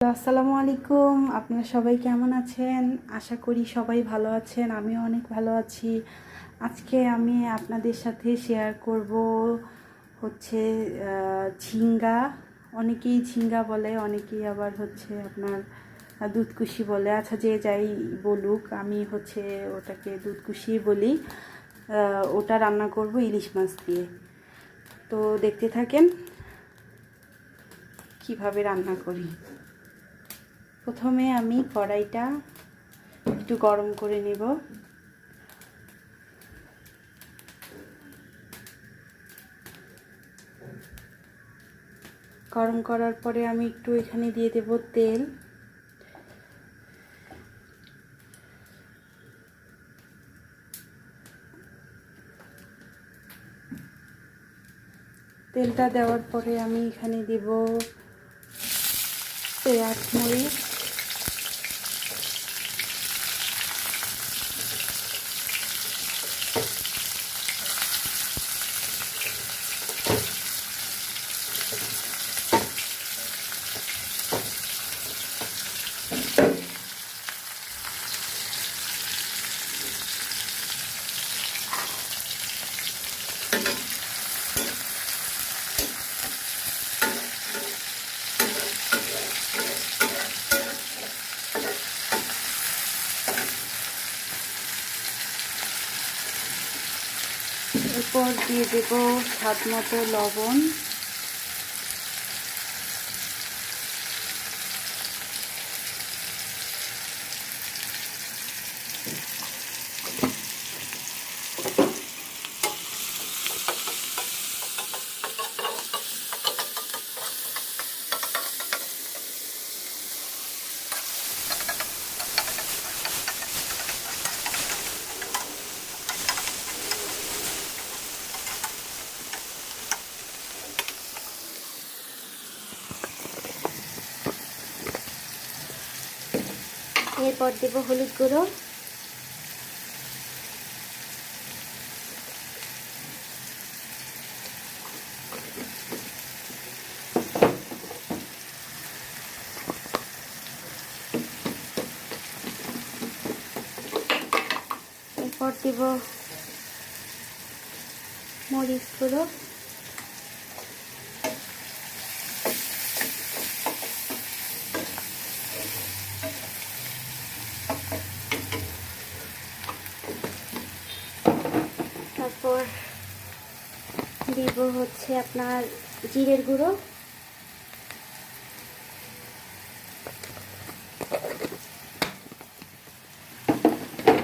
আসসালামু আলাইকুম। আপনারা সবাই কেমন আছেন? আশা করি সবাই ভালো আছেন। আমিও অনেক ভালো আছি। আজকে আমি আপনাদের সাথে শেয়ার করব হচ্ছে ঝিঙ্গা। অনেকেই ঝিঙ্গা বলে, অনেকেই আবার হচ্ছে আপনার দুধকুশি বলে। আচ্ছা, যে যাই বলুক, আমি হচ্ছে ওটাকে দুধকুশি বলি। ওটা রান্না করব ইলিশ মাছ দিয়ে। তো দেখতে থাকেন কিভাবে রান্না করি। প্রথমে আমি কড়াইটা একটু গরম করে নেব। গরম করার পরে আমি একটু এখানে দিয়ে দেব তেল। তেলটা দেওয়ার পরে আমি এখানে দেব পেঁয়াজ মরিচ, এরপর দিয়ে দেব স্বাদ মতো লবণ, এরপর দেব হলুদ গুঁড়ো, এরপর দেব মরিচ গুঁড়ো, তারপর দিব হচ্ছে আপনার জিরের গুঁড়ো,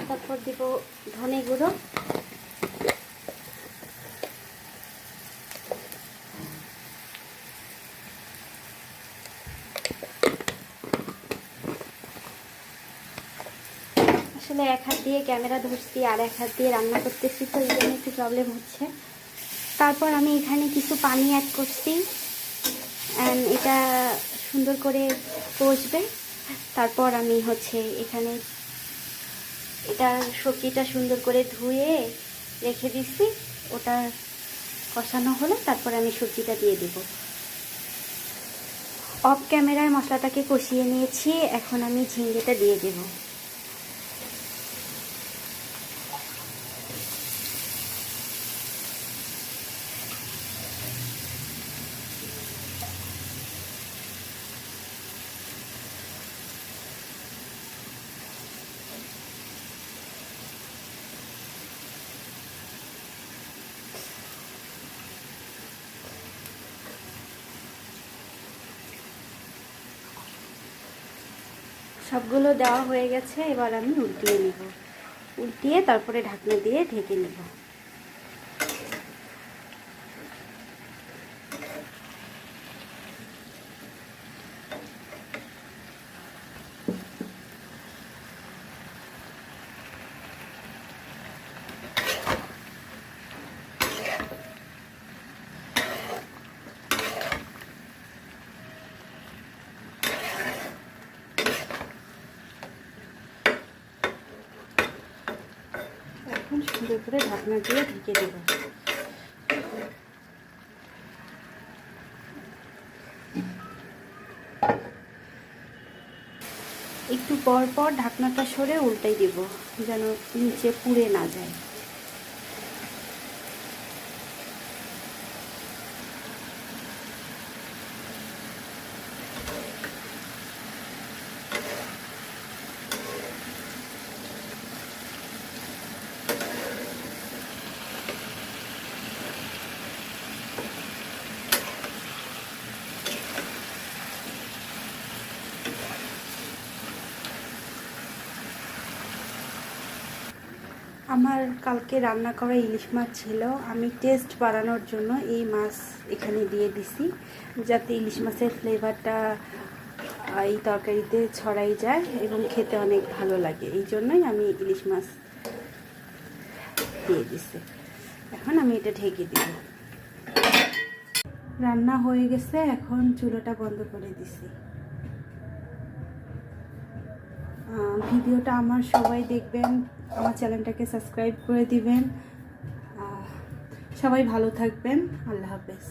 তারপর দিব ধনে গুঁড়ো, আসলে এক হাত দিয়ে ক্যামেরা ধরছি আর এক হাত দিয়ে রান্না করতেছি, তো এই জন্য একটু প্রবলেম হচ্ছে। তারপর আমি এখানে কিছু পানি অ্যাড করছি, এটা সুন্দর করে কষবে। তারপর আমি হচ্ছে এখানে এটা সবজিটা সুন্দর করে ধুয়ে রেখে দিচ্ছি, ওটা কষানো হলে তারপর আমি সবজিটা দিয়ে দেব। অফ ক্যামেরায় মশলাটাকে কষিয়ে নিয়েছি, এখন আমি ঝিঙ্গেটা দিয়ে দেব। সবগুলো দেওয়া হয়ে গেছে, এবার আমি উল্টিয়ে নেব। উল্টিয়ে তারপরে ঢাকনা দিয়ে ঢেকে নেব। এখন সুন্দর করে ঢাকনা দিয়ে ঢেকে দেব। একটু পর পর ঢাকনাটা সরে উল্টাই দেব যেন নিচে পুড়ে না যায়। আমার কালকে রান্না করা ইলিশ মাছ ছিল, আমি টেস্ট বাড়ানোর জন্য এই মাছ এখানে দিয়ে দিছি যাতে ইলিশ মাছের ফ্লেভারটা এই তরকারিতে ছড়াই যায় এবং খেতে অনেক ভালো লাগে। এই জন্যই আমি ইলিশ মাছ দিয়ে দিছি। এখন আমি এটা ঢেকে দিব। রান্না হয়ে গেছে, এখন চুলাটা বন্ধ করে দিছি। ভিডিওটা আমার সবাই দেখবেন, আমার চ্যানেলটাকে সাবস্ক্রাইব করে দিবেন। সবাই ভালো থাকবেন। আল্লাহ হাফেজ।